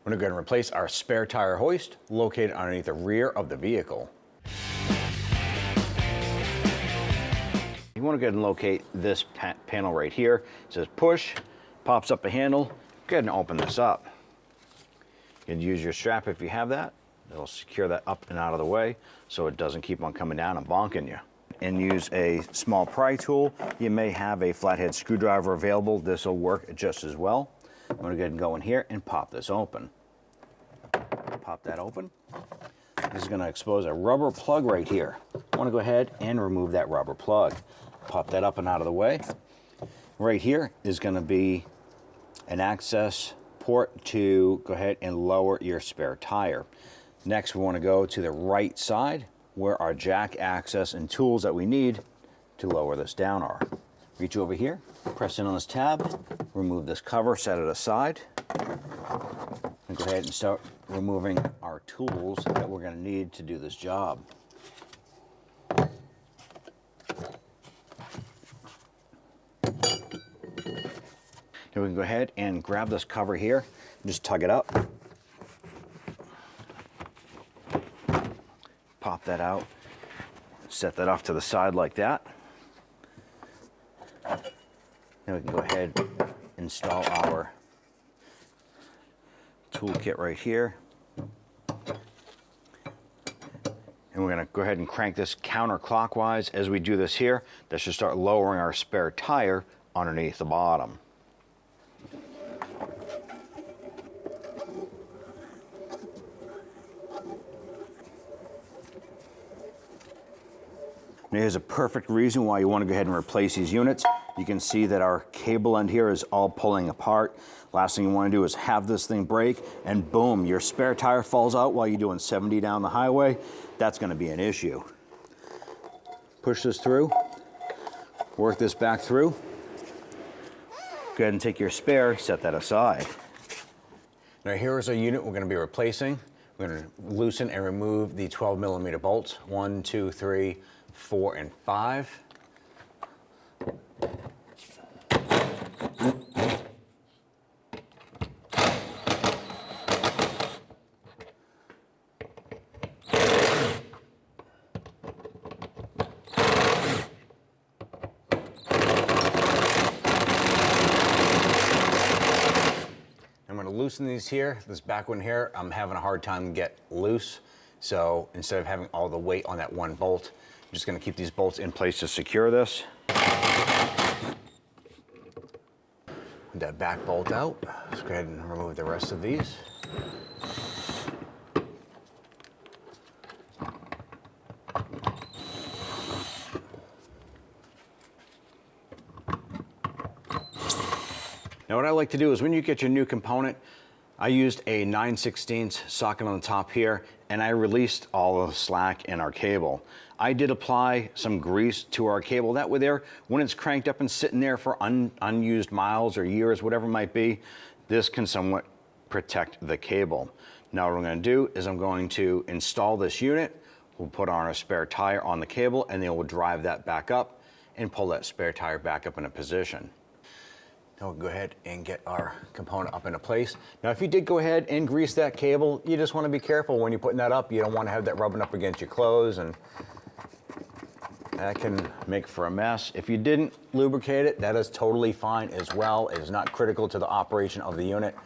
We're going to go ahead and replace our spare tire hoist located underneath the rear of the vehicle. You want to go ahead and locate this panel right here. It says push, pops up a handle. Go ahead and open this up. You can use your strap if you have that. It'll secure that up and out of the way so it doesn't keep on coming down and bonking you. And use a small pry tool. You may have a flathead screwdriver available. This will work just as well. I'm going to go ahead and go in here and pop this open. Pop that open. This is going to expose a rubber plug right here. I want to go ahead and remove that rubber plug. Pop that up and out of the way. Right here is going to be an access port to go ahead and lower your spare tire. Next, we want to go to the right side where our jack access and tools that we need to lower this down are. Reach over here, press in on this tab, remove this cover, set it aside, and go ahead and start removing our tools that we're going to need to do this job. Now we can go ahead and grab this cover here, and just tug it up. Pop that out, set that off to the side like that. Then we can go ahead and install our toolkit right here. And we're going to go ahead and crank this counterclockwise. As we do this here, that should start lowering our spare tire underneath the bottom. Now here's a perfect reason why you want to go ahead and replace these units. You can see that our cable end here is all pulling apart. Last thing you want to do is have this thing break and boom, your spare tire falls out while you're doing 70 down the highway. That's going to be an issue. Push this through, work this back through. Go ahead and take your spare, set that aside. Now here is a unit we're going to be replacing. We're going to loosen and remove the 12mm bolts. 1, 2, 3, 4, and 5. I'm going to loosen these here. This back one here, I'm having a hard time get loose. So instead of having all the weight on that one bolt, I'm just going to keep these bolts in place to secure this. With that back bolt out, let's go ahead and remove the rest of these. Now what I like to do is when you get your new component, I used a 9/16 socket on the top here, and I released all of the slack in our cable. I did apply some grease to our cable. That way there, when it's cranked up and sitting there for unused miles or years, whatever it might be, this can somewhat protect the cable. Now what I'm going to do is I'm going to install this unit. We'll put on our spare tire on the cable, and then we'll drive that back up and pull that spare tire back up into position. Now we'll go ahead and get our component up into place. Now if you did go ahead and grease that cable, you just want to be careful when you're putting that up. You don't want to have that rubbing up against your clothes, and that can make for a mess. If you didn't lubricate it, that is totally fine as well. It is not critical to the operation of the unit,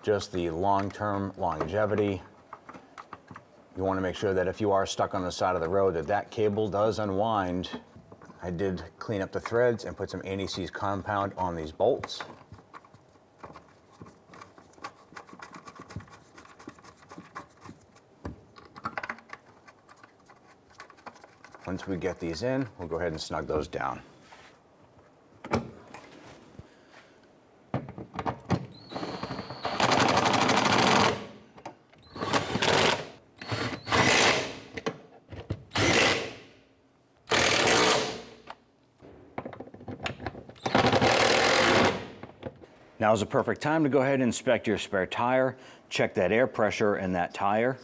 just the long-term longevity. You want to make sure that if you are stuck on the side of the road, that cable does unwind. I did clean up the threads and put some anti-seize compound on these bolts. Once we get these in, we'll go ahead and snug those down. Now is the perfect time to go ahead and inspect your spare tire. Check that air pressure in that tire.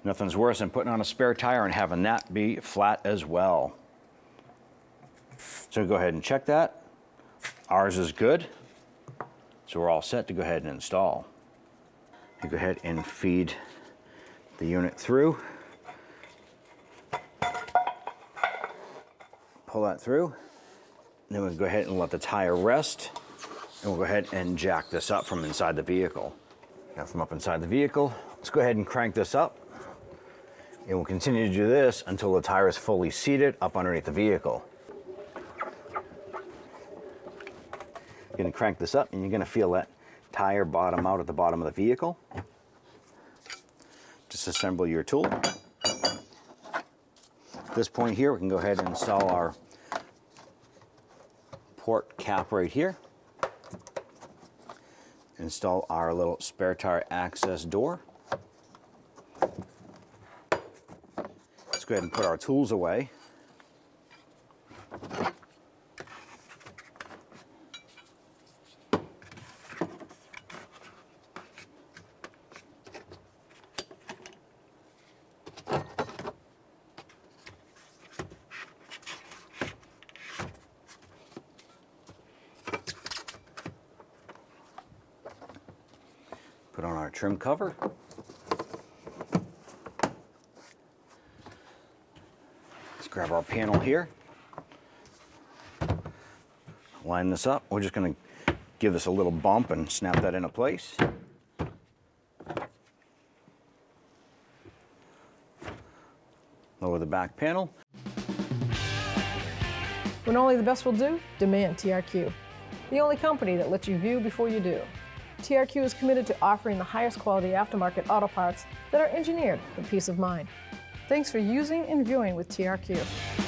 Nothing's worse than putting on a spare tire and having that be flat as well. So go ahead and check that. Ours is good. So we're all set to go ahead and install. You go ahead and feed the unit through. Pull that through. Then we'll go ahead and let the tire rest. And we'll go ahead and jack this up from inside the vehicle. Now from up inside the vehicle, let's go ahead and crank this up. And we'll continue to do this until the tire is fully seated up underneath the vehicle. You're gonna crank this up and you're gonna feel that tire bottom out at the bottom of the vehicle. Disassemble your tool. At this point here, we can go ahead and install our port cap right here. Install our little spare tire access door. Let's go ahead and put our tools away. Put on our trim cover. Let's grab our panel here. Line this up. We're just going to give this a little bump and snap that into place. Lower the back panel. When only the best will do, demand TRQ. The only company that lets you view before you do. TRQ is committed to offering the highest quality aftermarket auto parts that are engineered for peace of mind. Thanks for using and viewing with TRQ.